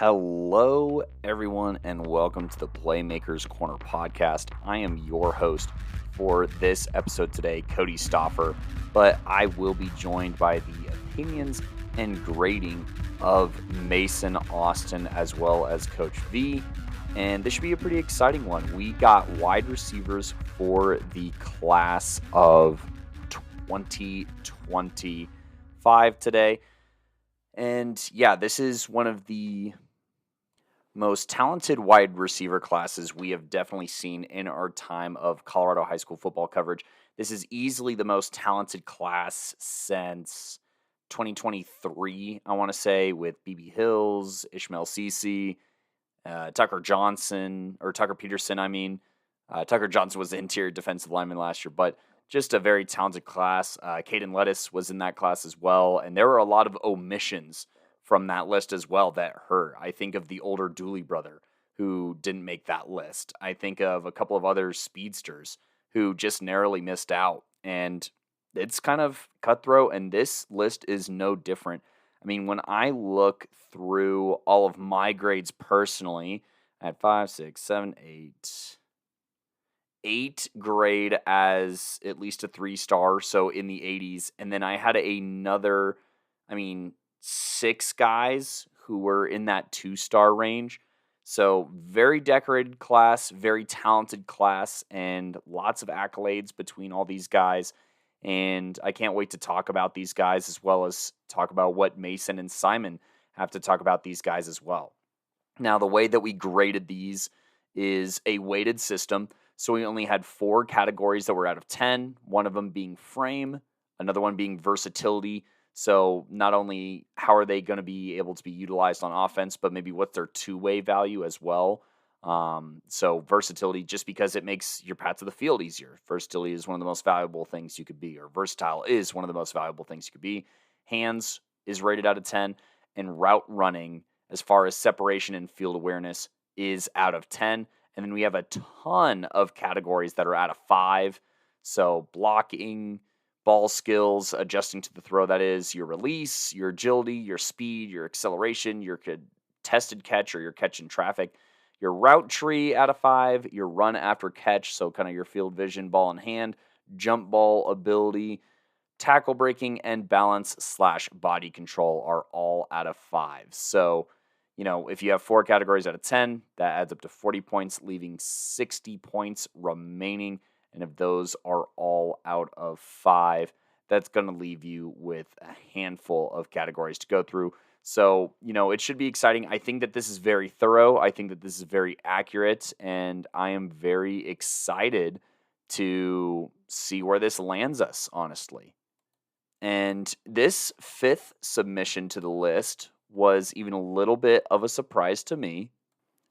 Hello, everyone, and welcome to the Playmakers Corner podcast. I am your host for this episode today, Cody Stoffer, but I will be joined by the opinions and grading of Mason Austin as well as Coach V, and this should be a pretty exciting one. We got wide receivers for the class of 2025 today. And yeah, this is one of the most talented wide receiver classes we have definitely seen in our time of Colorado high school football coverage. This is easily the most talented class since 2023, I want to say, with BB Hills, Ishmael Cece, Tucker Peterson, I mean. Tucker Johnson was the interior defensive lineman last year, but just a very talented class. Caden Lettuce was in that class as well, and there were a lot of omissions from that list as well that hurt. I think of the older Dooley brother who didn't make that list. I think of a couple of other speedsters who just narrowly missed out, and it's kind of cutthroat, and this list is no different. I mean, when I look through all of my grades personally, at 5, 6, 7, 8 grade as at least a 3-star, so in the 80s. And then I had another, 6 guys who were in that 2-star range. So very decorated class, very talented class, and lots of accolades between all these guys. And I can't wait to talk about these guys as well as talk about what Mason and Simon have to talk about these guys as well. Now, the way that we graded these is a weighted system. So we only had 4 categories that were out of 10, one of them being frame, another one being versatility. So not only how are they going to be able to be utilized on offense, but maybe what's their two-way value as well. So versatility, just because it makes your path to the field easier. Versatility is one of the most valuable things you could be, or versatile is one of the most valuable things you could be. Hands is rated out of 10, and route running, as far as separation and field awareness, is out of 10. And then we have a ton of categories that are out of 5. So blocking, ball skills, adjusting to the throw, that is, your release, your agility, your speed, your acceleration, your contested catch or your catch in traffic, your route tree out of 5, your run after catch, so kind of your field vision, ball in hand, jump ball ability, tackle breaking, and balance/body control are all out of 5. So, if you have 4 categories out of 10, that adds up to 40 points, leaving 60 points remaining. And if those are all out of 5, that's going to leave you with a handful of categories to go through. So, it should be exciting. I think that this is very thorough. I think that this is very accurate. And I am very excited to see where this lands us, honestly. And this 5th submission to the list was even a little bit of a surprise to me,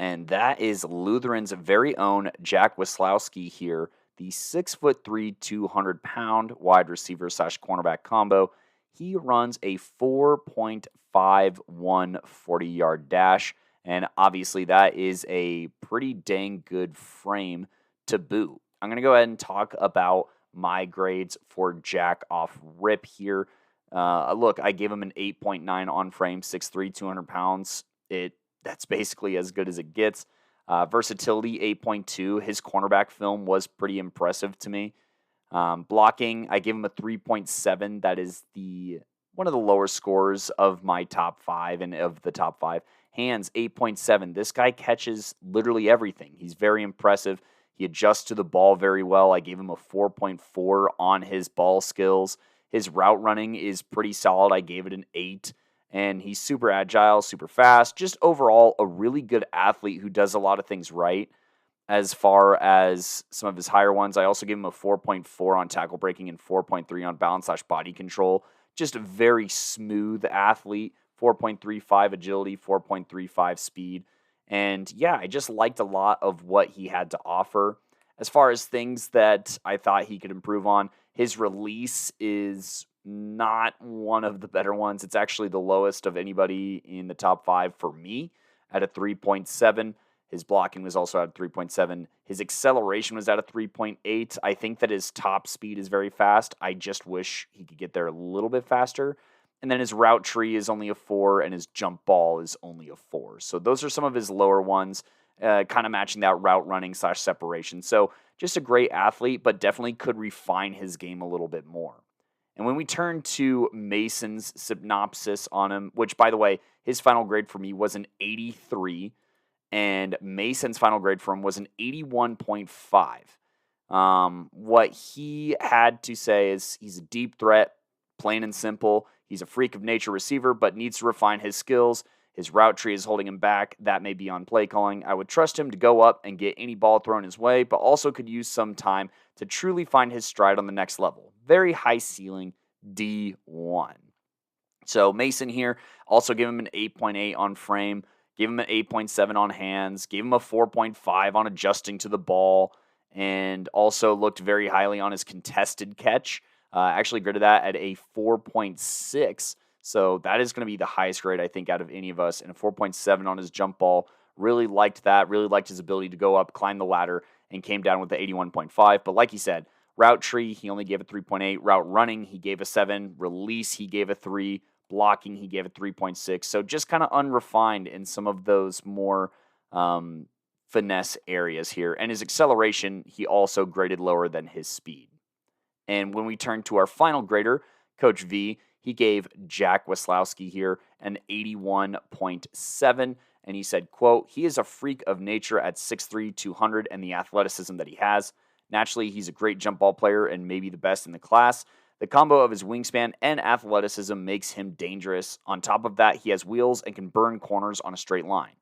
and that is Lutheran's very own Jack Wislowski here, the 6'3", 200-pound wide receiver / cornerback combo. He runs a 4.51 40-yard dash, and obviously that is a pretty dang good frame to boot. I'm going to go ahead and talk about my grades for Jack off rip here. Look, I gave him an 8.9 on frame, 6'3", 200 pounds. That's basically as good as it gets. Versatility, 8.2. His cornerback film was pretty impressive to me. Blocking, I gave him a 3.7. That is one of the lower scores of my top 5 and of the top 5. Hands, 8.7. This guy catches literally everything. He's very impressive. He adjusts to the ball very well. I gave him a 4.4 on his ball skills. His route running is pretty solid. I gave it an 8. And he's super agile, super fast. Just overall, a really good athlete who does a lot of things right. As far as some of his higher ones, I also gave him a 4.4 on tackle breaking and 4.3 on balance/body control. Just a very smooth athlete. 4.35 agility, 4.35 speed. And yeah, I just liked a lot of what he had to offer. As far as things that I thought he could improve on, his release is not one of the better ones. It's actually the lowest of anybody in the top 5 for me at a 3.7. His blocking was also at 3.7. His acceleration was at a 3.8. I think that his top speed is very fast. I just wish he could get there a little bit faster. And then his route tree is only a 4, and his jump ball is only a 4. So those are some of his lower ones, kind of matching that route running / separation. So just a great athlete, but definitely could refine his game a little bit more. And when we turn to Mason's synopsis on him, which, by the way, his final grade for me was an 83, and Mason's final grade for him was an 81.5. What he had to say is he's a deep threat, plain and simple. He's a freak of nature receiver, but needs to refine his skills. His route tree is holding him back. That may be on play calling. I would trust him to go up and get any ball thrown his way, but also could use some time to truly find his stride on the next level. Very high ceiling, D1. So Mason here, also gave him an 8.8 on frame, gave him an 8.7 on hands, gave him a 4.5 on adjusting to the ball, and also looked very highly on his contested catch. Actually graded that at a 4.6. So that is going to be the highest grade, I think, out of any of us. And a 4.7 on his jump ball. Really liked that. Really liked his ability to go up, climb the ladder, and came down with the 81.5. But like he said, route tree, he only gave a 3.8. Route running, he gave a 7. Release, he gave a 3. Blocking, he gave a 3.6. So just kind of unrefined in some of those more finesse areas here. And his acceleration, he also graded lower than his speed. And when we turn to our final grader, Coach V, he gave Jack Weslowski here an 81.7. And he said, quote, he is a freak of nature at 6'3", 200, and the athleticism that he has. Naturally, he's a great jump ball player and maybe the best in the class. The combo of his wingspan and athleticism makes him dangerous. On top of that, he has wheels and can burn corners on a straight line.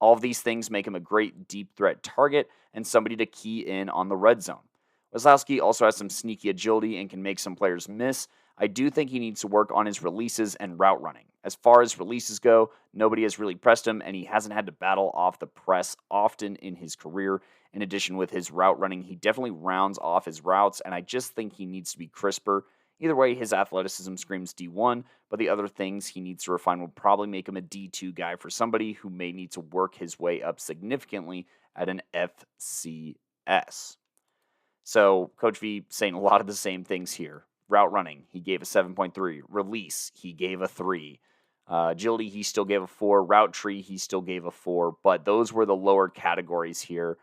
All of these things make him a great deep threat target and somebody to key in on the red zone. Weslowski also has some sneaky agility and can make some players miss. I do think he needs to work on his releases and route running. As far as releases go, nobody has really pressed him, and he hasn't had to battle off the press often in his career. In addition, with his route running, he definitely rounds off his routes, and I just think he needs to be crisper. Either way, his athleticism screams D1, but the other things he needs to refine will probably make him a D2 guy for somebody who may need to work his way up significantly at an FCS. So Coach V saying a lot of the same things here. Route running, he gave a 7.3. Release, he gave a 3. Agility, he still gave a 4. Route tree, he still gave a 4. But those were the lower categories here.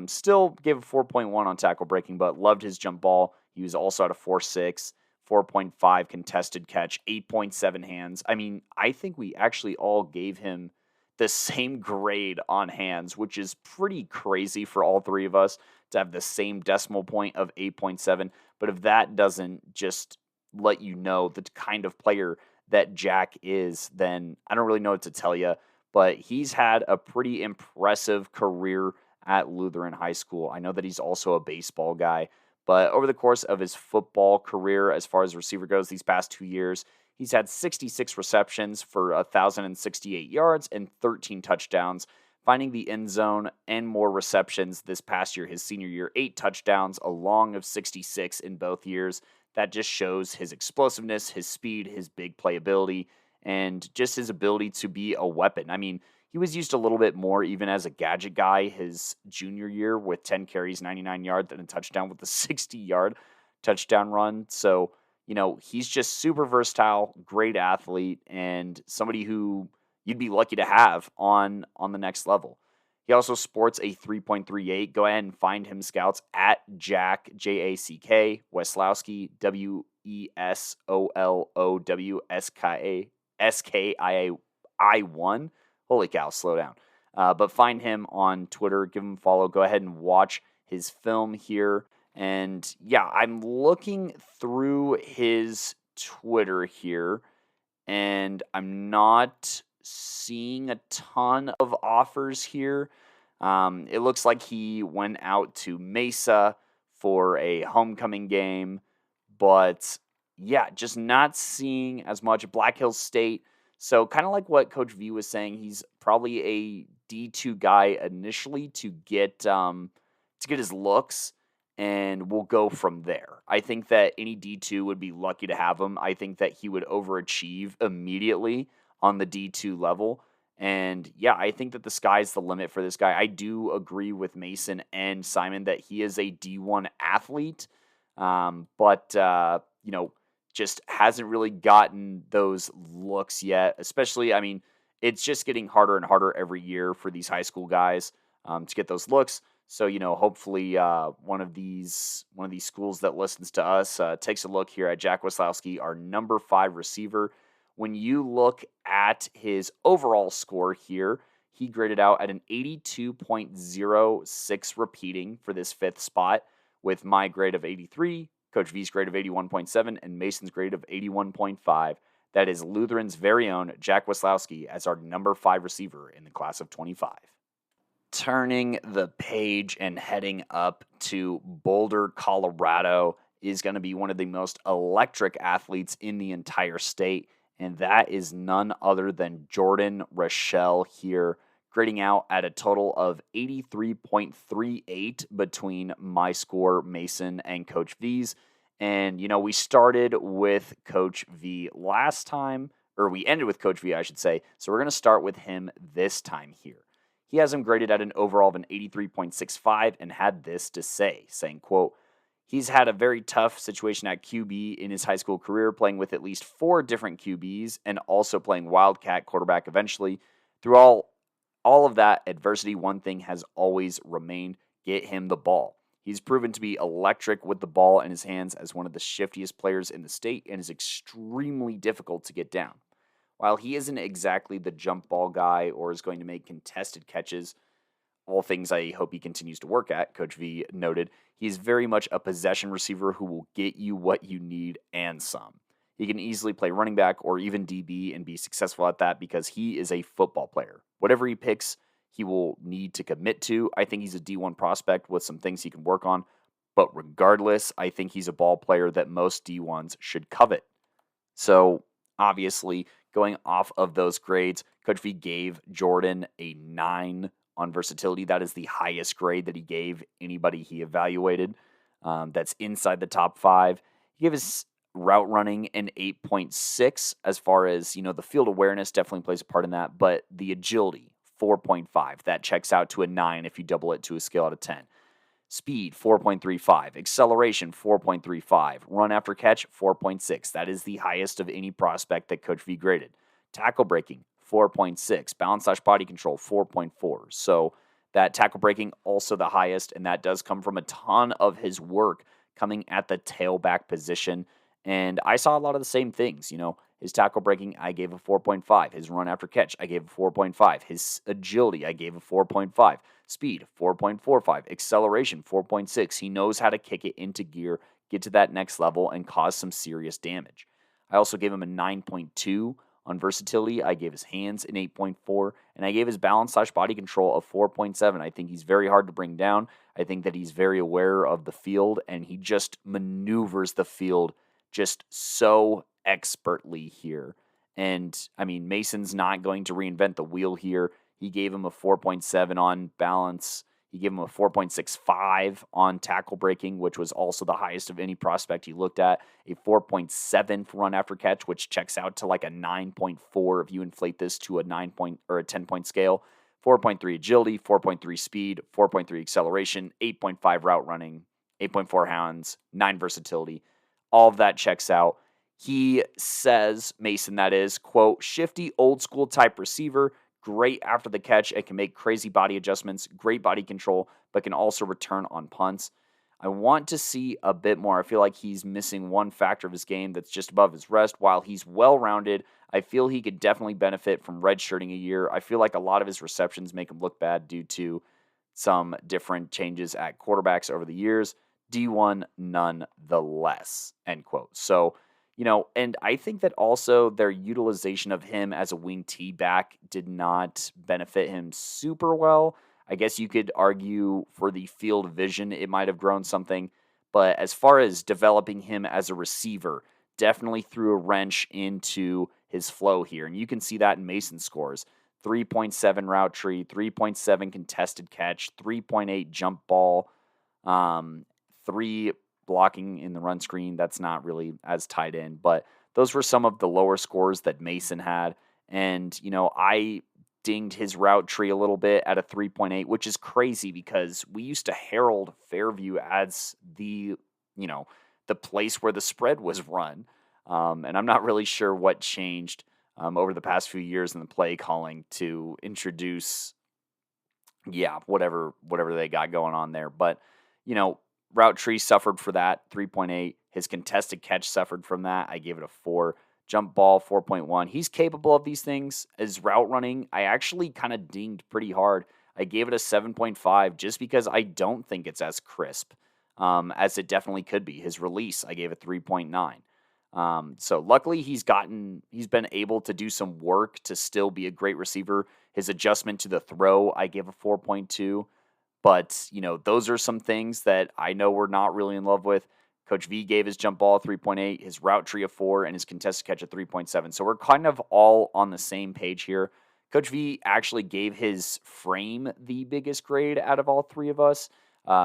Still gave a 4.1 on tackle breaking, but loved his jump ball. He was also at a 4.6, 4.5 contested catch, 8.7 hands. I mean, I think we actually all gave him the same grade on hands, which is pretty crazy for all three of us to have the same decimal point of 8.7. But if that doesn't just let you know the kind of player that Jack is, then I don't really know what to tell you. But he's had a pretty impressive career at Lutheran High School. I know that he's also a baseball guy, but over the course of his football career, as far as receiver goes, these past 2 years, he's had 66 receptions for 1,068 yards and 13 touchdowns, finding the end zone and more receptions this past year, his senior year, 8 touchdowns, a long of 66 in both years. That just shows his explosiveness, his speed, his big playability, and just his ability to be a weapon. I mean, he was used a little bit more even as a gadget guy his junior year with 10 carries, 99 yards, and a touchdown with a 60-yard touchdown run. So, he's just super versatile, great athlete, and somebody who you'd be lucky to have on the next level. He also sports a 3.38. Go ahead and find him, scouts, at Jack, Jack, Weslowski, WESOLOWSKII1. Holy cow, slow down. But find him on Twitter, give him a follow. Go ahead and watch his film here. And yeah, I'm looking through his Twitter here, and I'm not seeing a ton of offers here. It looks like he went out to Mesa for a homecoming game, but yeah, just not seeing as much. Black Hills State. So kind of like what Coach V was saying, he's probably a D2 guy initially to get his looks, and we'll go from there. I think that any D2 would be lucky to have him. I think that he would overachieve immediately on the D2 level. And yeah, I think that the sky's the limit for this guy. I do agree with Mason and Simon that he is a D1 athlete. But just hasn't really gotten those looks yet, especially, I mean, it's just getting harder and harder every year for these high school guys to get those looks. So, hopefully one of these schools that listens to us takes a look here at Jack Waslowski, our number 5 receiver. When you look at his overall score here, he graded out at an 82.06 repeating for this 5th spot, with my grade of 83, Coach V's grade of 81.7, and Mason's grade of 81.5. That is Lutheran's very own Jack Waslowski as our number 5 receiver in the class of 25. Turning the page and heading up to Boulder, Colorado is going to be one of the most electric athletes in the entire state, and that is none other than Jordan Rochelle here, grading out at a total of 83.38 between my score, Mason, and Coach V's. And, we started with Coach V last time, or we ended with Coach V, I should say. So we're going to start with him this time here. He has him graded at an overall of an 83.65 and had this to say, saying, quote, he's had a very tough situation at QB in his high school career, playing with at least 4 different QBs and also playing Wildcat quarterback eventually. Through all of that adversity, one thing has always remained: get him the ball. He's proven to be electric with the ball in his hands as one of the shiftiest players in the state and is extremely difficult to get down. While he isn't exactly the jump ball guy or is going to make contested catches, all things I hope he continues to work at, Coach V noted, he's very much a possession receiver who will get you what you need and some. He can easily play running back or even DB and be successful at that because he is a football player. Whatever he picks, he will need to commit to. I think he's a D1 prospect with some things he can work on. But regardless, I think he's a ball player that most D1s should covet. So, obviously, going off of those grades, Coach V gave Jordan a 9 on versatility. That is the highest grade that he gave anybody he evaluated. That's inside the top 5. He gave his route running an 8.6 as far as, the field awareness definitely plays a part in that, but the agility, 4.5. That checks out to a 9 if you double it to a scale out of 10. Speed, 4.35. Acceleration, 4.35. Run after catch, 4.6. That is the highest of any prospect that Coach V graded. Tackle breaking, 4.6. Balance/body control, 4.4. So that tackle breaking, also the highest, and that does come from a ton of his work coming at the tailback position. And I saw a lot of the same things, His tackle breaking, I gave a 4.5. His run after catch, I gave a 4.5. His agility, I gave a 4.5. Speed, 4.45. Acceleration, 4.6. He knows how to kick it into gear, get to that next level, and cause some serious damage. I also gave him a 9.2 on versatility. I gave his hands an 8.4, and I gave his balance/body control a 4.7. I think he's very hard to bring down. I think that he's very aware of the field, and he just maneuvers the field just so expertly here. And, Mason's not going to reinvent the wheel here. He gave him a 4.7 on balance. He gave him a 4.65 on tackle breaking, which was also the highest of any prospect he looked at. A 4.7 for run after catch, which checks out to like a 9.4 if you inflate this to a 10-point scale. 4.3 agility, 4.3 speed, 4.3 acceleration, 8.5 route running, 8.4 hands, 9 versatility. All of that checks out. He says, Mason, that is, quote, shifty, old school type receiver, great after the catch and can make crazy body adjustments, great body control, but can also return on punts. I want to see a bit more. I feel like he's missing one factor of his game that's just above his rest. While he's well-rounded, I feel he could definitely benefit from redshirting a year. I feel like a lot of his receptions make him look bad due to some different changes at quarterbacks over the years. D1 nonetheless, end quote. So, and I think that also their utilization of him as a wing T back did not benefit him super well. I guess you could argue for the field vision, it might have grown something. But as far as developing him as a receiver, definitely threw a wrench into his flow here. And you can see that in Mason's scores. 3.7 route tree, 3.7 contested catch, 3.8 jump ball, 3 blocking in the run screen. That's not really as tied in, but those were some of the lower scores that Mason had. And, I dinged his route tree a little bit at a 3.8, which is crazy because we used to herald Fairview as the place where the spread was run. And I'm not really sure what changed over the past few years in the play calling to introduce, yeah, whatever they got going on there. But, you know, route tree suffered for that, 3.8. His contested catch suffered from that. I gave it a 4. Jump ball, 4.1. He's capable of these things. His route running, I actually kind of dinged pretty hard. I gave it a 7.5 just because I don't think it's as crisp as it definitely could be. His release, I gave it 3.9. So luckily he's been able to do some work to still be a great receiver. His adjustment to the throw, I gave a 4.2. But, you know, those are some things that I know we're not really in love with. Coach V gave his jump ball a 3.8, his route tree a 4, and his contested catch a 3.7. So we're kind of all on the same page here. Coach V actually gave his frame the biggest grade out of all three of us.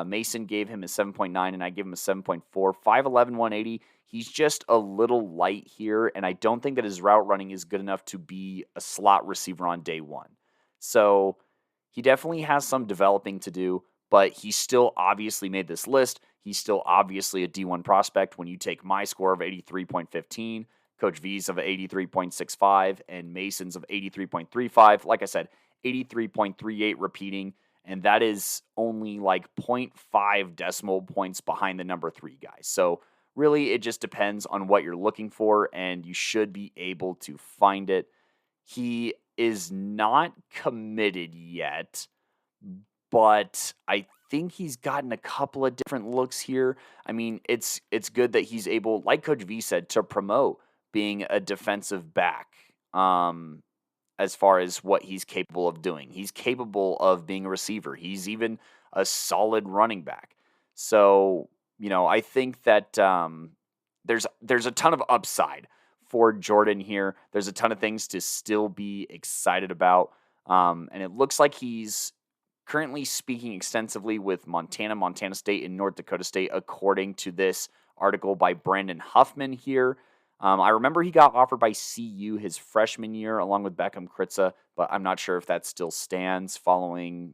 Mason gave him a 7.9, and I gave him a 7.4. 5'11", 180. He's just a little light here, and I don't think that his route running is good enough to be a slot receiver on day one. So he definitely has some developing to do, but he still obviously made this list. He's still obviously a D1 prospect when you take my score of 83.15, Coach V's of 83.65, and Mason's of 83.35. Like I said, 83.38 repeating, and that is only like zero point 0.5 decimal points behind the number 3 guy. So really, it just depends on what you're looking for, and you should be able to find it. He is not committed yet, but I think he's gotten a couple of different looks here. I mean, it's good that he's able, like Coach V said, to promote being a defensive back. As far as what he's capable of doing, he's capable of being a receiver. He's even a solid running back. So, you know, I think that there's a ton of upside for Jordan here. There's a ton of things to still be excited about. And it looks like he's currently speaking extensively with Montana State, and North Dakota State, according to this article by Brandon Huffman here. I remember he got offered by CU his freshman year along with Beckham Kritza, but I'm not sure if that still stands following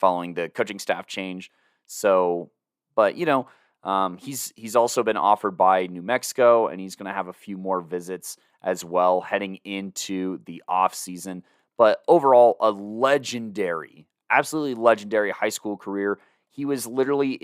the coaching staff change. So, but you know, he's also been offered by New Mexico, and he's going to have a few more visits as well heading into the off season. But overall, a legendary, absolutely legendary high school career. He was literally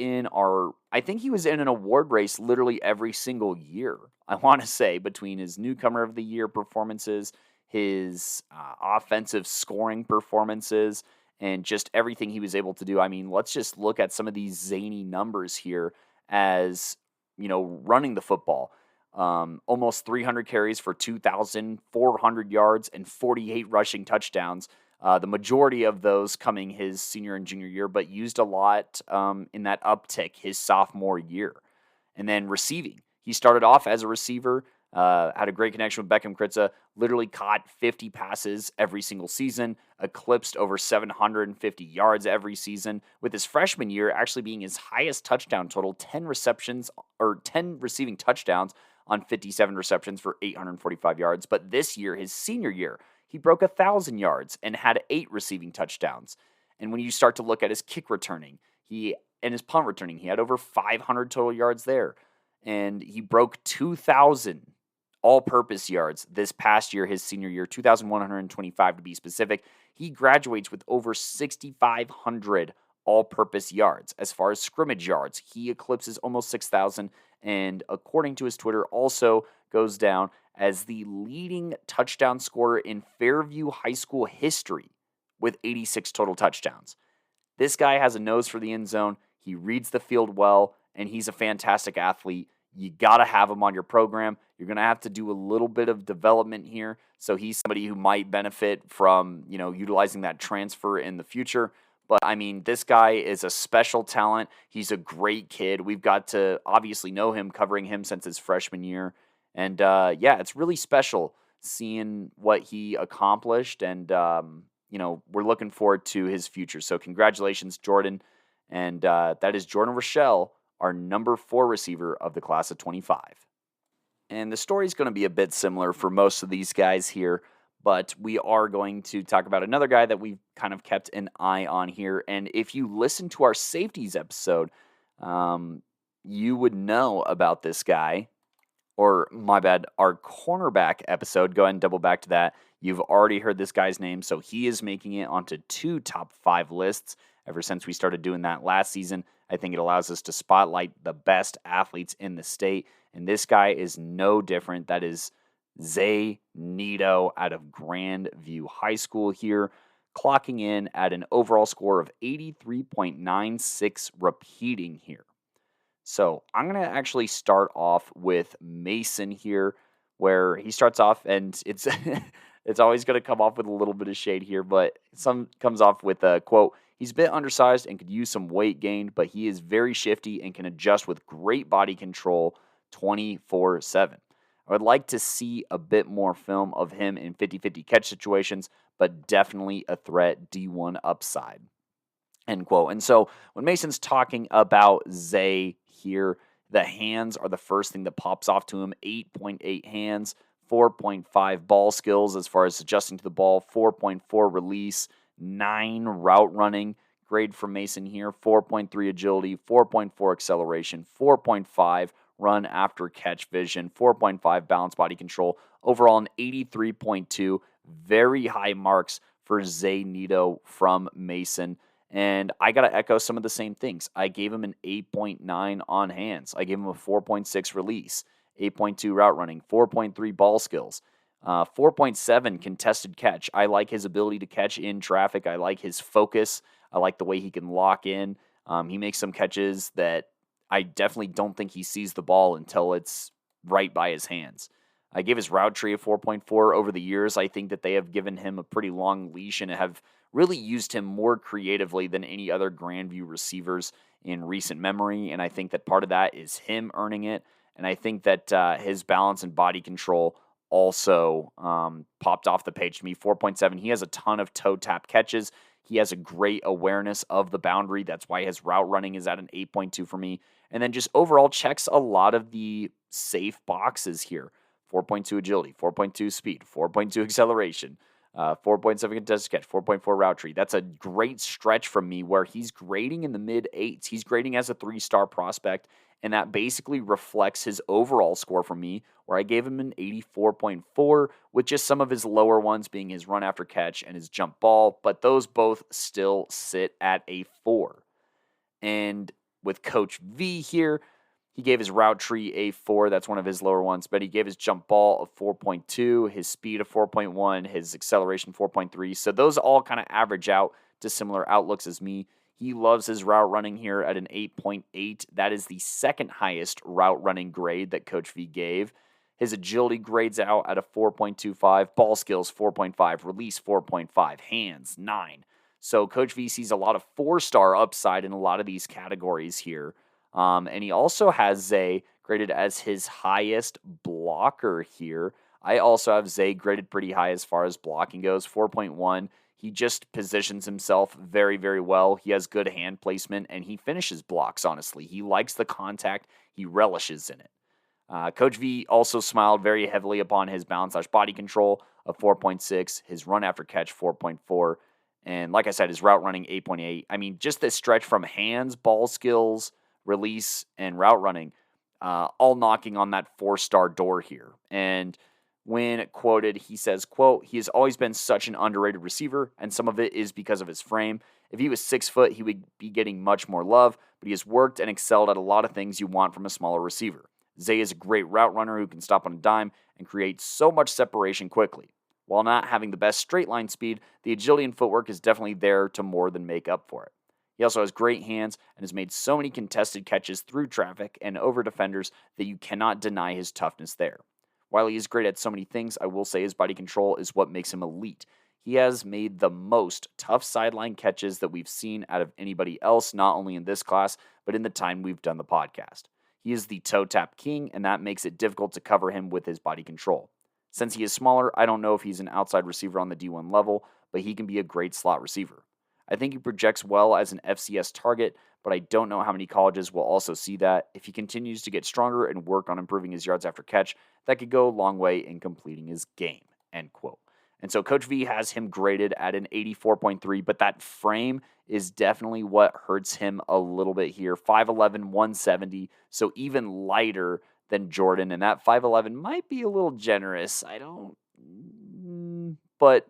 I think he was in an award race literally every single year, I want to say, between his newcomer of the year performances, his offensive scoring performances, and just everything he was able to do. I mean, let's just look at some of these zany numbers here as, you know, running the football. Almost 300 carries for 2,400 yards and 48 rushing touchdowns. The majority of those coming his senior and junior year, but used a lot in that uptick his sophomore year. And then receiving. He started off as a receiver, had a great connection with Beckham Kritza, literally caught 50 passes every single season, eclipsed over 750 yards every season, with his freshman year actually being his highest touchdown total, 10 receiving touchdowns on 57 receptions for 845 yards. But this year, his senior year, he broke 1,000 yards and had 8 receiving touchdowns. And when you start to look at his kick returning, and his punt returning, he had over 500 total yards there. And he broke 2,000 all-purpose yards this past year, his senior year, 2,125 to be specific. He graduates with over 6,500 all-purpose yards. As far as scrimmage yards, he eclipses almost 6,000, and according to his Twitter, also goes down as the leading touchdown scorer in Fairview High School history with 86 total touchdowns. This guy has a nose for the end zone. He reads the field well, and he's a fantastic athlete. You got to have him on your program. You're going to have to do a little bit of development here. So he's somebody who might benefit from, you know, utilizing that transfer in the future. But, I mean, this guy is a special talent. He's a great kid. We've got to obviously know him, covering him since his freshman year. And, yeah, it's really special seeing what he accomplished. And, you know, we're looking forward to his future. So congratulations, Jordan. And that is Jordan Rochelle, our number 4 receiver of the class of 25. And the story is going to be a bit similar for most of these guys here, but we are going to talk about another guy that we've kind of kept an eye on here. And if you listen to our safeties episode, you would know about this guy, or my bad, our cornerback episode. Go ahead and double back to that. You've already heard this guy's name, so he is making it onto 2 top 5 lists ever since we started doing that last season. I think it allows us to spotlight the best athletes in the state, and this guy is no different. That is Zay Nito out of Grandview High School here, clocking in at an overall score of 83.96 repeating here. So I'm going to actually start off with Mason here, where he starts off, and it's it's always going to come off with a little bit of shade here, but some comes off with a quote, "He's a bit undersized and could use some weight gain, but he is very shifty and can adjust with great body control 24/7. I would like to see a bit more film of him in 50-50 catch situations, but definitely a threat D1 upside." End quote. And so when Mason's talking about Zay here, the hands are the first thing that pops off to him. 8.8 hands, 4.5 ball skills as far as adjusting to the ball, 4.4 release, 9 route running. Grade from Mason here, 4.3 agility, 4.4 acceleration, 4.5 run after catch vision, 4.5 balance body control. Overall, an 83.2. Very high marks for Zay Nito from Mason. And I got to echo some of the same things. I gave him an 8.9 on hands. I gave him a 4.6 release, 8.2 route running, 4.3 ball skills, 4.7 contested catch. I like his ability to catch in traffic. I like his focus. I like the way he can lock in. He makes some catches that I definitely don't think he sees the ball until it's right by his hands. I gave his route tree a 4.4 over the years. I think that they have given him a pretty long leash and have really used him more creatively than any other Grandview receivers in recent memory. And I think that part of that is him earning it. And I think that his balance and body control also popped off the page to me. 4.7. He has a ton of toe tap catches. He has a great awareness of the boundary. That's why his route running is at an 8.2 for me. And then just overall checks a lot of the safe boxes here. 4.2 agility, 4.2 speed, 4.2 acceleration, 4.7 contested catch, 4.4 route tree. That's a great stretch from me where he's grading in the mid-8s. He's grading as a 3-star prospect, and that basically reflects his overall score for me, where I gave him an 84.4, with just some of his lower ones being his run after catch and his jump ball, but those both still sit at a 4. And with Coach V here, he gave his route tree a 4. That's one of his lower ones. But he gave his jump ball a 4.2, his speed a 4.1, his acceleration 4.3. So those all kind of average out to similar outlooks as me. He loves his route running here at an 8.8. That is the second highest route running grade that Coach V gave. His agility grades out at a 4.25. Ball skills 4.5. Release 4.5. Hands 9. So Coach V sees a lot of 4-star upside in a lot of these categories here. And he also has Zay graded as his highest blocker here. I also have Zay graded pretty high as far as blocking goes, 4.1. He just positions himself very, very well. He has good hand placement, and he finishes blocks, honestly. He likes the contact. He relishes in it. Coach V also smiled very heavily upon his balance/body control of 4.6, his run after catch 4.4, and like I said, his route running 8.8. I mean, just this stretch from hands, ball skills, release, and route running, all knocking on that 4-star door here. And when quoted, he says, quote, "He has always been such an underrated receiver, and some of it is because of his frame. If he was 6 foot, he would be getting much more love, but he has worked and excelled at a lot of things you want from a smaller receiver. Zay is a great route runner who can stop on a dime and create so much separation quickly. While not having the best straight line speed, the agility and footwork is definitely there to more than make up for it. He also has great hands and has made so many contested catches through traffic and over defenders that you cannot deny his toughness there. While he is great at so many things, I will say his body control is what makes him elite. He has made the most tough sideline catches that we've seen out of anybody else, not only in this class, but in the time we've done the podcast. He is the toe tap king, and that makes it difficult to cover him with his body control. Since he is smaller, I don't know if he's an outside receiver on the D1 level, but he can be a great slot receiver. I think he projects well as an FCS target, but I don't know how many colleges will also see that. If he continues to get stronger and work on improving his yards after catch, that could go a long way in completing his game." End quote. And so Coach V has him graded at an 84.3, but that frame is definitely what hurts him a little bit here. 5'11, 170, so even lighter than Jordan. And that 5'11 might be a little generous. I don't, but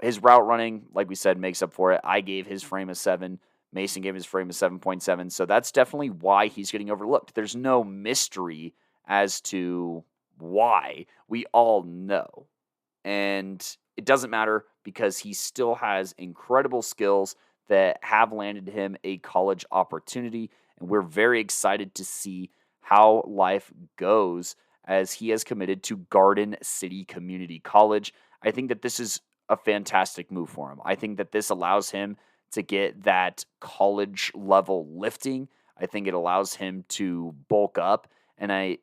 his route running, like we said, makes up for it. I gave his frame a 7. Mason gave his frame a 7.7. So that's definitely why he's getting overlooked. There's no mystery as to why. We all know. And it doesn't matter because he still has incredible skills that have landed him a college opportunity. And we're very excited to see how life goes as he has committed to Garden City Community College. I think that this is a fantastic move for him. I think that this allows him to get that college level lifting. I think it allows him to bulk up. And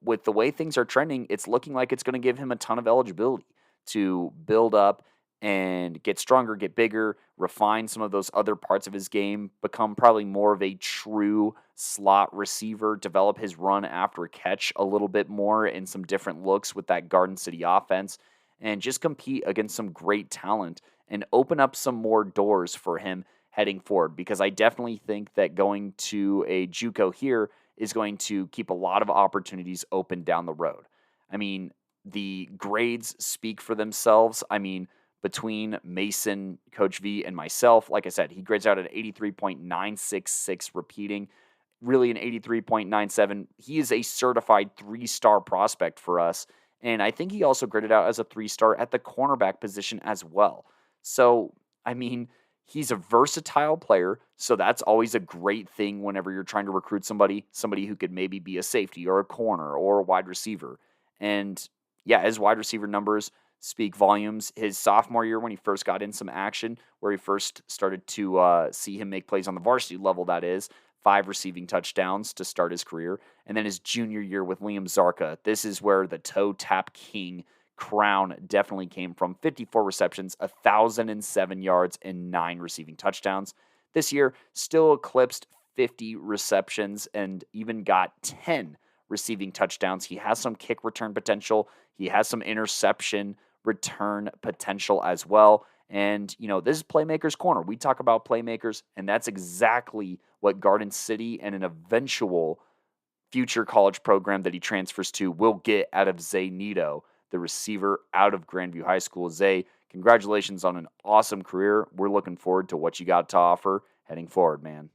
with the way things are trending, it's looking like it's going to give him a ton of eligibility to build up and get stronger, get bigger, refine some of those other parts of his game, become probably more of a true slot receiver, develop his run after a catch a little bit more in some different looks with that Garden City offense, and just compete against some great talent and open up some more doors for him heading forward. Because I definitely think that going to a JUCO here is going to keep a lot of opportunities open down the road. I mean, the grades speak for themselves. I mean, between Mason, Coach V, and myself, like I said, he grades out at 83.966 repeating, really an 83.97. He is a certified 3-star prospect for us. And I think he also graded out as a 3-star at the cornerback position as well. So, I mean, he's a versatile player, so that's always a great thing whenever you're trying to recruit somebody who could maybe be a safety or a corner or a wide receiver. And yeah, his wide receiver numbers speak volumes. His sophomore year, when he first got in some action, where he first started to see him make plays on the varsity level, that is, 5 receiving touchdowns to start his career. And then his junior year with Liam Zarka, this is where the toe tap king crown definitely came from. 54 receptions, 1,007 yards, and 9 receiving touchdowns. This year, still eclipsed 50 receptions and even got 10 receiving touchdowns. He has some kick return potential. He has some interception return potential as well. And, this is Playmakers Corner. We talk about playmakers, and that's exactly what Garden City and an eventual future college program that he transfers to will get out of Zay Nito, the receiver out of Grandview High School. Zay, congratulations on an awesome career. We're looking forward to what you got to offer heading forward, man.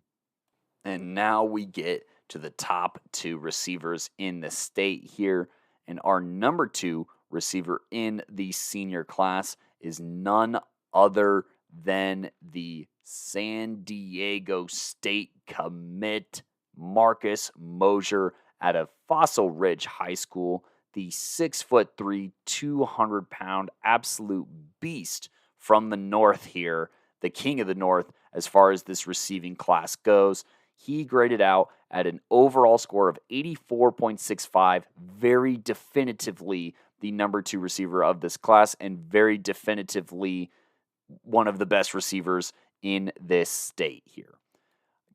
And now we get to the top 2 receivers in the state here. And our number 2 receiver in the senior class is none other than the San Diego State commit, Marcus Mosier, out of Fossil Ridge High School, the 6'3", 200-pound absolute beast from the north here, the king of the north as far as this receiving class goes. He graded out at an overall score of 84.65, very definitively the number 2 receiver of this class and very definitively one of the best receivers in this state here.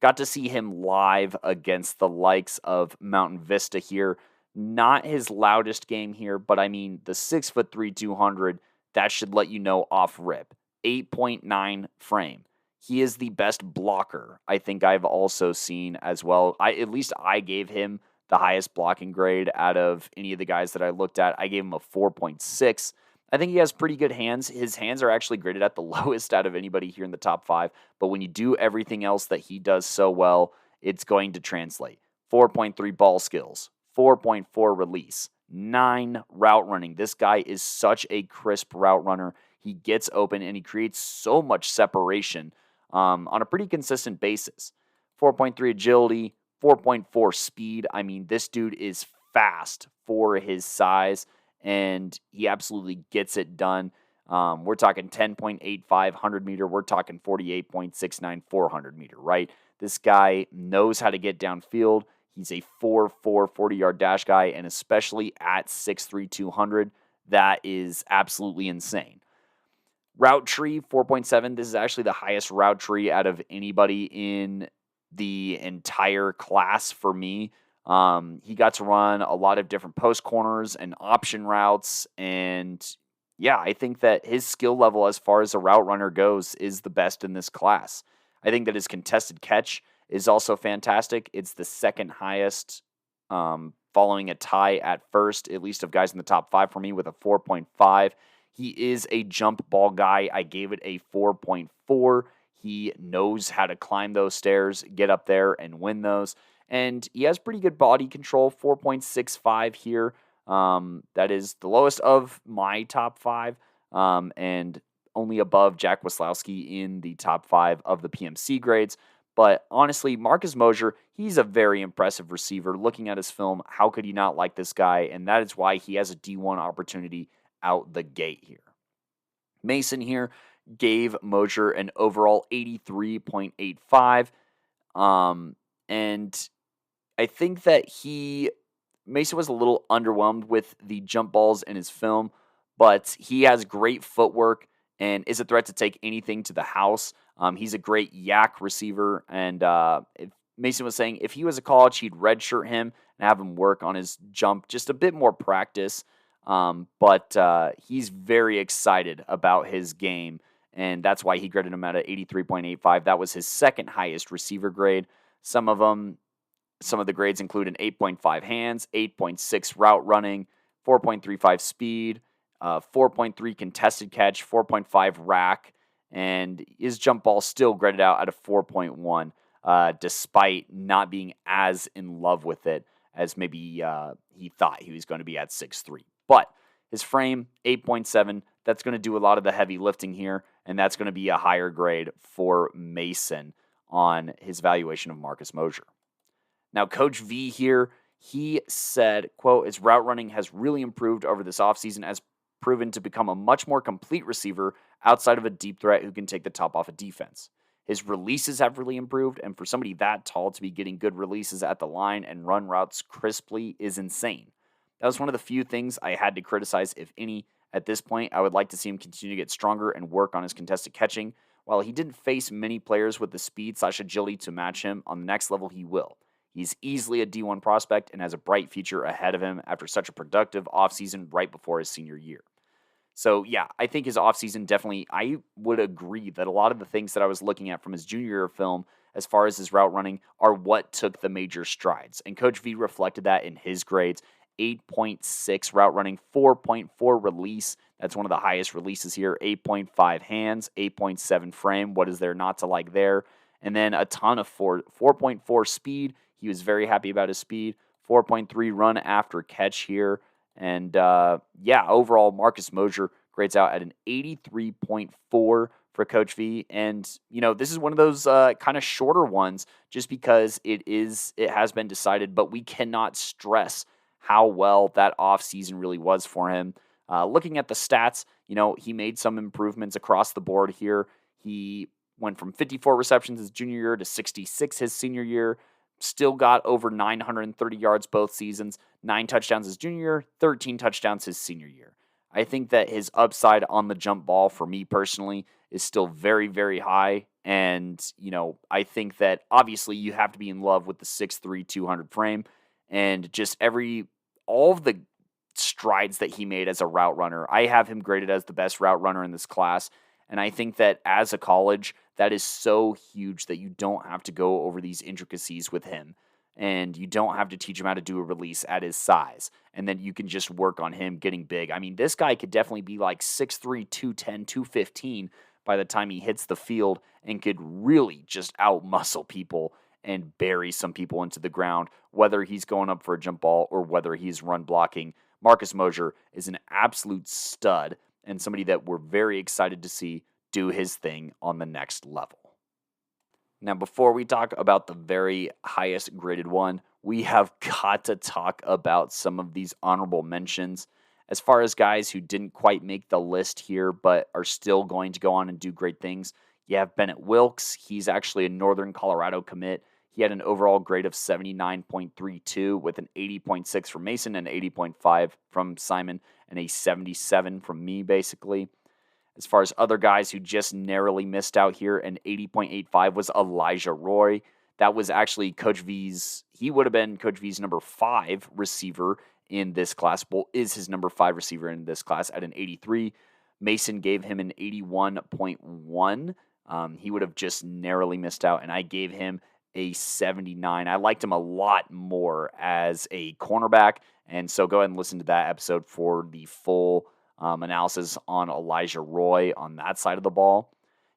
Got to see him live against the likes of Mountain Vista here. Not his loudest game here, but I mean, the 6'3", 200, that should let you know off rip. 8.9 frame. He is the best blocker I think I've also seen as well. At least I gave him the highest blocking grade out of any of the guys that I looked at. I gave him a 4.6. I think he has pretty good hands. His hands are actually graded at the lowest out of anybody here in the top 5. But when you do everything else that he does so well, it's going to translate. 4.3 ball skills, 4.4 release, 9 route running. This guy is such a crisp route runner. He gets open and he creates so much separation on a pretty consistent basis. 4.3 agility, 4.4 speed. I mean, this dude is fast for his size, and he absolutely gets it done. We're talking 10.85 100 meter. We're talking 48.69 400 meter, right? This guy knows how to get downfield. He's a 4'4", 40-yard dash guy, and especially at 6'3", 200, that is absolutely insane. Route tree, 4.7. This is actually the highest route tree out of anybody in the entire class for me. He got to run a lot of different post corners and option routes, and yeah, I think that his skill level as far as a route runner goes is the best in this class. I think that his contested catch is also fantastic. It's the second highest, following a tie at first, at least of guys in the top 5 for me with a 4.5. He is a jump ball guy. I gave it a 4.4. He knows how to climb those stairs, get up there, and win those. And he has pretty good body control, 4.65 here. That is the lowest of my top 5, and only above Jack Waslowski in the top 5 of the PMC grades. But honestly, Marcus Mosher, he's a very impressive receiver. Looking at his film, how could you not like this guy? And that is why he has a D1 opportunity out the gate here. Mason here gave Mosher an overall 83.85. And I think that Mason was a little underwhelmed with the jump balls in his film, but he has great footwork and is a threat to take anything to the house. He's a great yak receiver, and Mason was saying if he was a college, he'd redshirt him and have him work on his jump, just a bit more practice. But he's very excited about his game, and that's why he graded him at an 83.85. That was his second highest receiver grade. Some of the grades include an 8.5 hands, 8.6 route running, 4.35 speed, 4.3 contested catch, 4.5 rack, and his jump ball still graded out at a 4.1, despite not being as in love with it as maybe he thought he was going to be at 6'3". But his frame, 8.7, that's going to do a lot of the heavy lifting here, and that's going to be a higher grade for Mason on his valuation of Marcus Mosher. Now, Coach V here, he said, quote, his route running has really improved over this offseason, has proven to become a much more complete receiver outside of a deep threat who can take the top off a defense. His releases have really improved, and for somebody that tall to be getting good releases at the line and run routes crisply is insane. That was one of the few things I had to criticize, if any. At this point, I would like to see him continue to get stronger and work on his contested catching. While he didn't face many players with the speed/agility to match him, on the next level he will. He's easily a D1 prospect and has a bright future ahead of him after such a productive offseason right before his senior year. So, yeah, I think his offseason definitely, I would agree that a lot of the things that I was looking at from his junior year film as far as his route running are what took the major strides. And Coach V reflected that in his grades. 8.6 route running, 4.4 release. That's one of the highest releases here. 8.5 hands, 8.7 frame. What is there not to like there? And then a ton of 4.4 speed. He was very happy about his speed. 4.3 run after catch here. And yeah, overall, Marcus Mosher grades out at an 83.4 for Coach V. And, you know, this is one of those kind of shorter ones just because it has been decided, but we cannot stress how well that offseason really was for him. Looking at the stats, you know, he made some improvements across the board here. He went from 54 receptions his junior year to 66 his senior year. Still got over 930 yards both seasons, 9 touchdowns his junior year, 13 touchdowns his senior year. I think that his upside on the jump ball, for me personally, is still very, very high. And, you know, I think that obviously you have to be in love with the 6'3", 200 frame. And just all of the strides that he made as a route runner, I have him graded as the best route runner in this class. And I think that as a college, that is so huge that you don't have to go over these intricacies with him. And you don't have to teach him how to do a release at his size. And then you can just work on him getting big. I mean, this guy could definitely be like 6'3", 210, 215 by the time he hits the field and could really just out-muscle people and bury some people into the ground, whether he's going up for a jump ball or whether he's run blocking. Marcus Mosher is an absolute stud and somebody that we're very excited to see do his thing on the next level. Now, before we talk about the very highest graded one, we have got to talk about some of these honorable mentions. As far as guys who didn't quite make the list here, but are still going to go on and do great things, you have Bennett Wilkes. He's actually a Northern Colorado commit. He had an overall grade of 79.32 with an 80.6 from Mason and 80.5 from Simon and a 77 from me, basically. As far as other guys who just narrowly missed out here, an 80.85 was Elijah Roy. That was actually he would have been Coach V's number 5 receiver in this class. Well, is his number 5 receiver in this class at an 83. Mason gave him an 81.1. He would have just narrowly missed out, and I gave him a 79. I liked him a lot more as a cornerback, and so go ahead and listen to that episode for the full analysis on Elijah Roy on that side of the ball.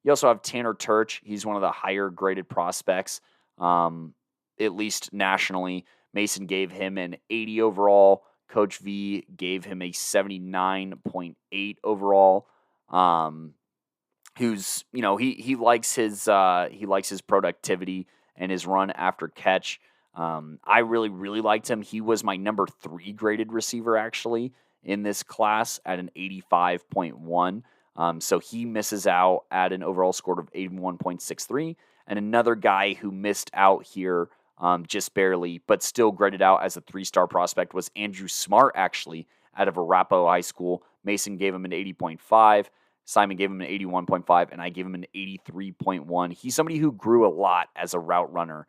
You also have Tanner Turch. He's one of the higher graded prospects, at least nationally. Mason gave him an 80 overall. Coach V gave him a 79.8 overall. Who's, he likes his productivity and his run after catch. I really, really liked him. He was my number 3 graded receiver actually in this class at an 85.1. So he misses out at an overall score of 81.63. And another guy who missed out here just barely, but still graded out as a 3-star prospect was Andrew Smart, actually, out of Arapahoe High School. Mason gave him an 80.5. Simon gave him an 81.5, and I gave him an 83.1. He's somebody who grew a lot as a route runner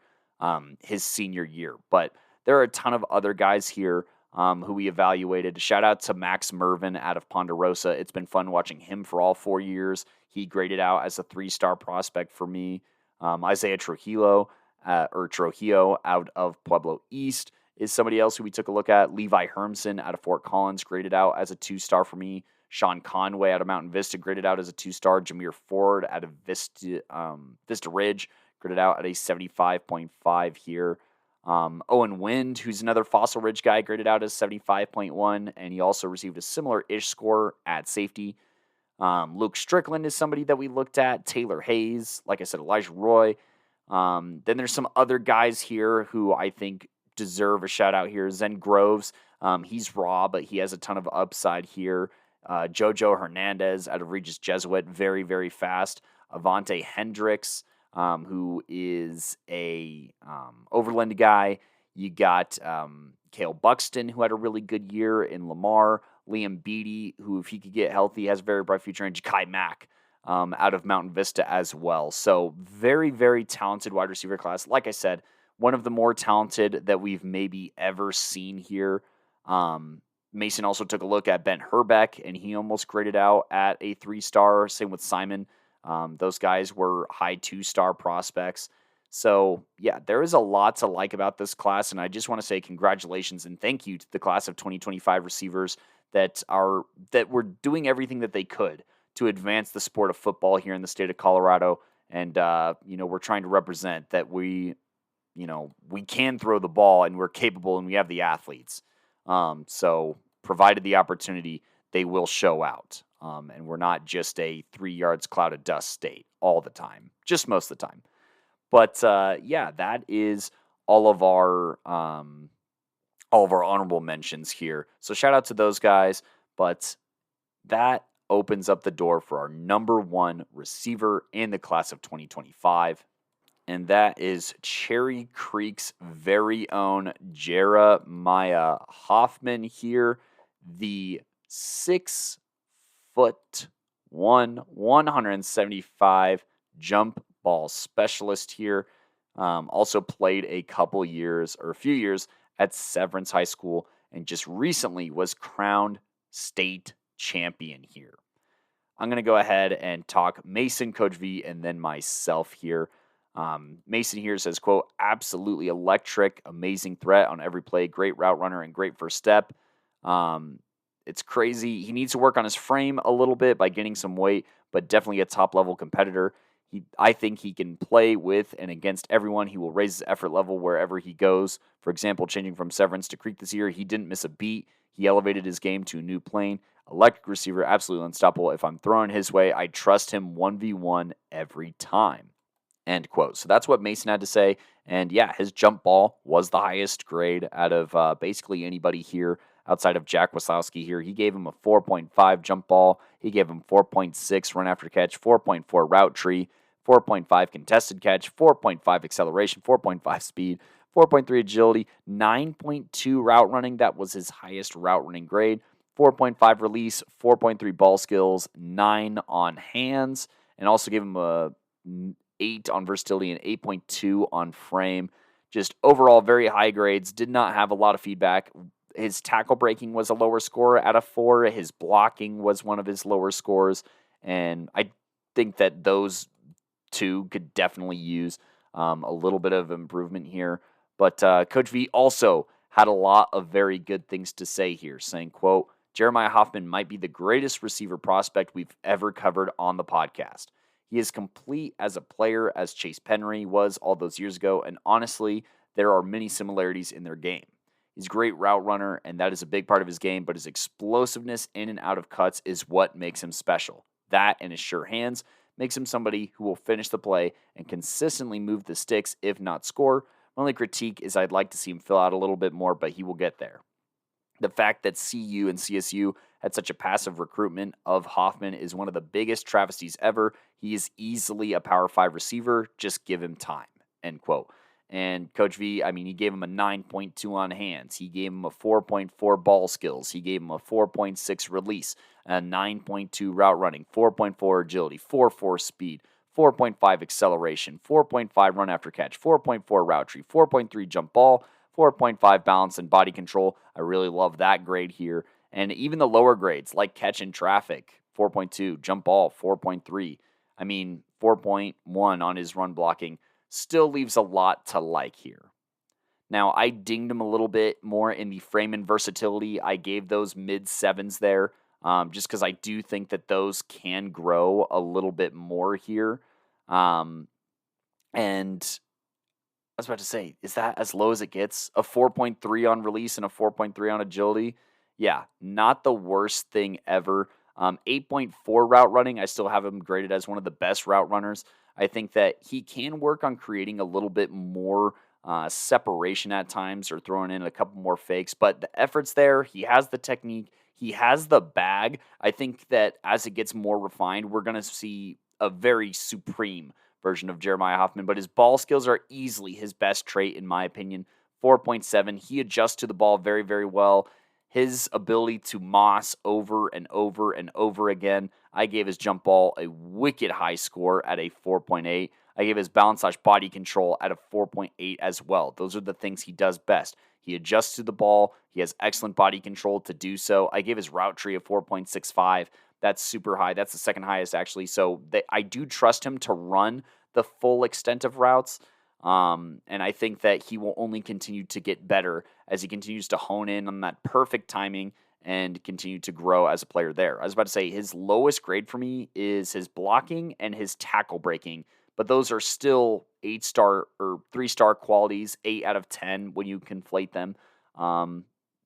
his senior year. But there are a ton of other guys here who we evaluated. Shout out to Max Mervin out of Ponderosa. It's been fun watching him for all 4 years. He graded out as a 3-star prospect for me. Isaiah Trujillo out of Pueblo East is somebody else who we took a look at. Levi Hermson out of Fort Collins graded out as a 2-star for me. Sean Conway out of Mountain Vista graded out as a 2-star. Jameer Ford out of Vista Ridge graded out at a 75.5 here. Owen Wind, who's another Fossil Ridge guy, graded out as 75.1, and he also received a similar-ish score at safety. Luke Strickland is somebody that we looked at. Taylor Hayes, like I said, Elijah Roy. Then there's some other guys here who I think deserve a shout-out here. Zen Groves, he's raw, but he has a ton of upside here. Jojo Hernandez out of Regis Jesuit, very, very fast. Avante Hendricks, who is a Overland guy. You got Cale Buxton, who had a really good year in Lamar. Liam Beatty, who, if he could get healthy, has a very bright future. And Ja'Kai Mack out of Mountain Vista as well. So very, very talented wide receiver class. Like I said, one of the more talented that we've maybe ever seen here. Mason also took a look at Ben Herbeck, and he almost graded out at a 3-star. Same with Simon. Those guys were high 2-star prospects. So, yeah, there is a lot to like about this class, and I just want to say congratulations and thank you to the class of 2025 receivers that were doing everything that they could to advance the sport of football here in the state of Colorado. And, we're trying to represent that we can throw the ball and we're capable and we have the athletes. So provided the opportunity, they will show out. And we're not just a 3 yards cloud of dust state all the time, just most of the time. But that is all of our honorable mentions here. So shout out to those guys. But that opens up the door for our number 1 receiver in the class of 2025. And that is Cherry Creek's very own Jeremiah Hoffman here, the 6'1", 175 jump ball specialist here. Also played a few years at Severance High School, and just recently was crowned state champion here. I'm going to go ahead and talk Mason, Coach V, and then myself here. Mason here says, quote, absolutely electric, amazing threat on every play, great route runner, and great first step. It's crazy. He needs to work on his frame a little bit by getting some weight, but definitely a top-level competitor. I think he can play with and against everyone. He will raise his effort level wherever he goes. For example, changing from Severance to Creek this year, he didn't miss a beat. He elevated his game to a new plane. Electric receiver, absolutely unstoppable. If I'm throwing his way, I trust him 1v1 every time. End quote. So that's what Mason had to say. And yeah, his jump ball was the highest grade out of basically anybody here outside of Jack Waslowski here. He gave him a 4.5 jump ball. He gave him 4.6 run after catch, 4.4 route tree, 4.5 contested catch, 4.5 acceleration, 4.5 speed, 4.3 agility, 9.2 route running. That was his highest route running grade. 4.5 release, 4.3 ball skills, 9 on hands, and also gave him a 8 on versatility and 8.2 on frame. Just overall very high grades. Did not have a lot of feedback. his tackle breaking was a lower score out of 4. His blocking was one of his lower scores. And I think that those two could definitely use a little bit of improvement here. But Coach V also had a lot of very good things to say here, saying, quote, Jeremiah Hoffman might be the greatest receiver prospect we've ever covered on the podcast. He is complete as a player as Chase Penry was all those years ago, and honestly, there are many similarities in their game. He's a great route runner, and that is a big part of his game, but his explosiveness in and out of cuts is what makes him special. That and his sure hands makes him somebody who will finish the play and consistently move the sticks, if not score. My only critique is I'd like to see him fill out a little bit more, but he will get there. The fact that CU and CSU had such a passive recruitment of Hoffman is one of the biggest travesties ever. He is easily a Power 5 receiver. Just give him time, end quote. And Coach V, I mean, he gave him a 9.2 on hands. He gave him a 4.4 ball skills. He gave him a 4.6 release, a 9.2 route running, 4.4 agility, 4.4 speed, 4.5 acceleration, 4.5 run after catch, 4.4 route tree, 4.3 jump ball, 4.5 balance and body control. I really love that grade here. And even the lower grades, like catch in traffic, 4.2, jump ball, 4.3. I mean, 4.1 on his run blocking still leaves a lot to like here. Now, I dinged him a little bit more in the frame and versatility. I gave those mid-7s there just because I do think that those can grow a little bit more here. And I was about to say, is that as low as it gets? A 4.3 on release and a 4.3 on agility? Yeah, not the worst thing ever. 8.4 route running, I still have him graded as one of the best route runners. I think that he can work on creating a little bit more separation at times or throwing in a couple more fakes, but the effort's there. He has the technique. He has the bag. I think that as it gets more refined, we're going to see a very supreme version of Jeremiah Hoffman, but his ball skills are easily his best trait, in my opinion. 4.7. He adjusts to the ball very, very well. His ability to moss over and over and over again. I gave his jump ball a wicked high score at a 4.8. I gave his balance/body control at a 4.8 as well. Those are the things he does best. He adjusts to the ball. He has excellent body control to do so. I gave his route tree a 4.65. That's super high. That's the second highest, actually. So I do trust him to run the full extent of routes. And I think that he will only continue to get better as he continues to hone in on that perfect timing and continue to grow as a player there. I was about to say his lowest grade for me is his blocking and his tackle breaking, but those are still 8-star or 3-star qualities, 8 out of 10 when you conflate them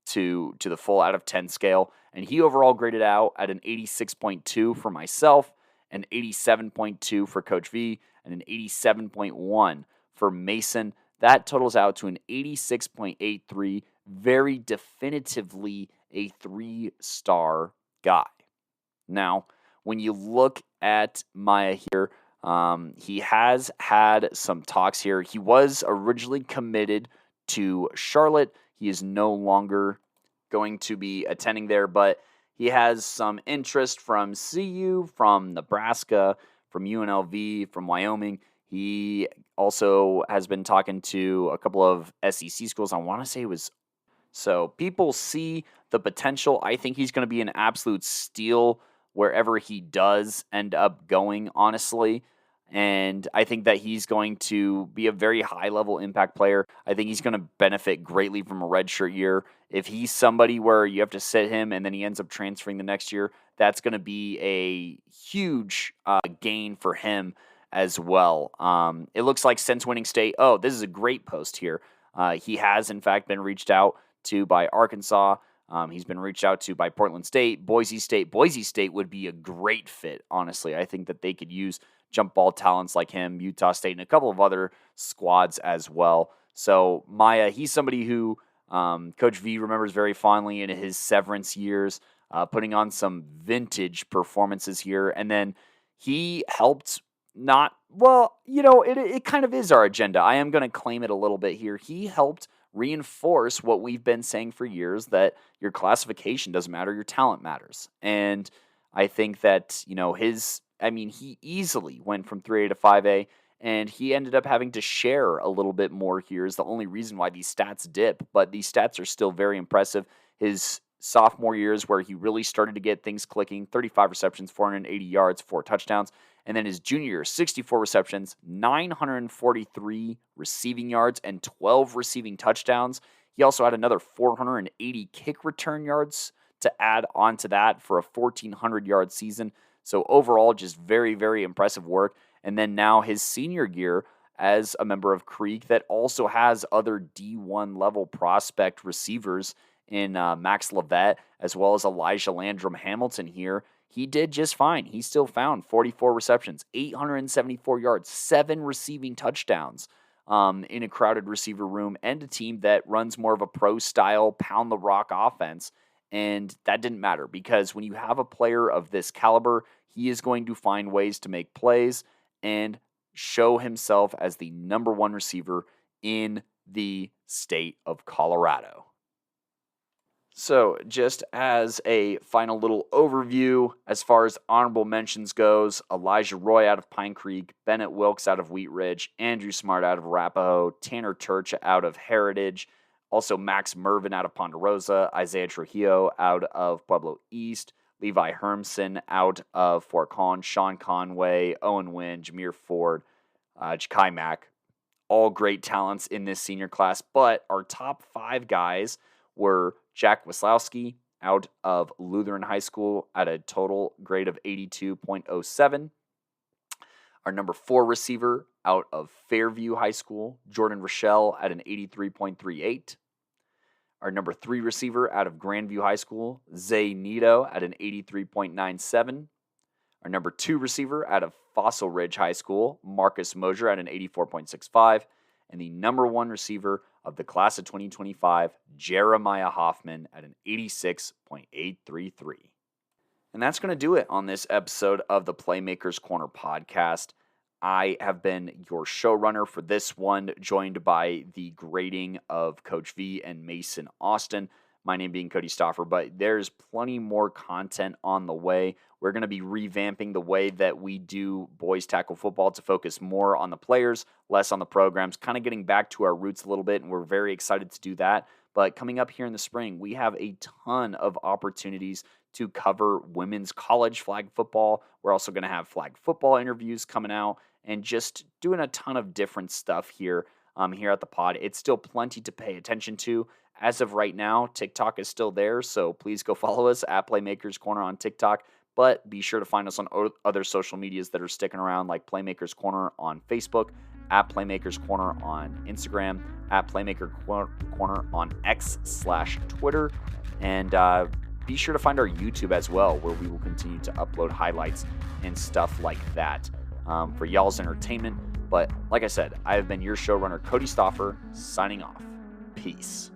to the full out of 10 scale. And he overall graded out at an 86.2 for myself, an 87.2 for Coach V, and an 87.1 for Mason. That totals out to an 86.83, very definitively a 3-star guy. Now, when you look at Maya here, he has had some talks here. He was originally committed to Charlotte. He is no longer going to be attending there, but he has some interest from CU, from Nebraska, from UNLV, from Wyoming. He also has been talking to a couple of SEC schools. I want to say it was. So people see the potential. I think he's going to be an absolute steal wherever he does end up going, honestly. And I think that he's going to be a very high-level impact player. I think he's going to benefit greatly from a redshirt year. If he's somebody where you have to sit him and then he ends up transferring the next year, that's going to be a huge gain for him as well. It looks like since winning state, this is a great post here. He has, in fact, been reached out to by Arkansas. He's been reached out to by Portland State, Boise State. Boise State would be a great fit, honestly. I think that they could use jump ball talents like him, Utah State, and a couple of other squads as well. So Maya, he's somebody who Coach V remembers very fondly in his Severance years, putting on some vintage performances here. And then he helped it kind of is our agenda. I am going to claim it a little bit here. He helped reinforce what we've been saying for years, that your classification doesn't matter, your talent matters. And I think that, he easily went from 3A to 5A, and he ended up having to share a little bit more here is the only reason why these stats dip, but these stats are still very impressive. His sophomore years where he really started to get things clicking, 35 receptions, 480 yards, 4 touchdowns. And then his junior year, 64 receptions, 943 receiving yards, and 12 receiving touchdowns. He also had another 480 kick return yards to add on to that for a 1,400-yard season. So overall, just very, very impressive work. And then now his senior year as a member of Creek that also has other D1 level prospect receivers in Max Levette, as well as Elijah Landrum Hamilton here. He did just fine. He still found 44 receptions, 874 yards, 7 receiving touchdowns in a crowded receiver room and a team that runs more of a pro-style pound the rock offense. And that didn't matter because when you have a player of this caliber, he is going to find ways to make plays and show himself as the number one receiver in the state of Colorado. So just as a final little overview, as far as honorable mentions goes, Elijah Roy out of Pine Creek, Bennett Wilkes out of Wheat Ridge, Andrew Smart out of Arapahoe, Tanner Turch out of Heritage, also Max Mervin out of Ponderosa, Isaiah Trujillo out of Pueblo East, Levi Hermson out of Fort Collins, Sean Conway, Owen Wynn, Jameer Ford, Jakai Mack, all great talents in this senior class, but our top 5 guys were Jack Wislowski out of Lutheran High School at a total grade of 82.07. Our number 4 receiver out of Fairview High School, Jordan Rochelle at an 83.38. Our number 3 receiver out of Grandview High School, Zay Nito at an 83.97. Our number 2 receiver out of Fossil Ridge High School, Marcus Mosier at an 84.65. And the number 1 receiver of the class of 2025, Jeremiah Hoffman at an 86.833. And that's going to do it on this episode of the Playmakers Corner podcast. I have been your showrunner for this one, joined by the grading of Coach V and Mason Austin. My name being Cody Stoffer, but there's plenty more content on the way. We're going to be revamping the way that we do boys tackle football to focus more on the players, less on the programs, kind of getting back to our roots a little bit, and we're very excited to do that. But coming up here in the spring, we have a ton of opportunities to cover women's college flag football. We're also going to have flag football interviews coming out and just doing a ton of different stuff here at the pod. It's still plenty to pay attention to. As of right now, TikTok is still there, so please go follow us at Playmakers Corner on TikTok. But be sure to find us on other social medias that are sticking around, like Playmakers Corner on Facebook, at Playmakers Corner on Instagram, at Playmaker Corner on X/Twitter, and be sure to find our YouTube as well, where we will continue to upload highlights and stuff like that for y'all's entertainment. But like I said, I have been your showrunner, Cody Stoffer, signing off. Peace.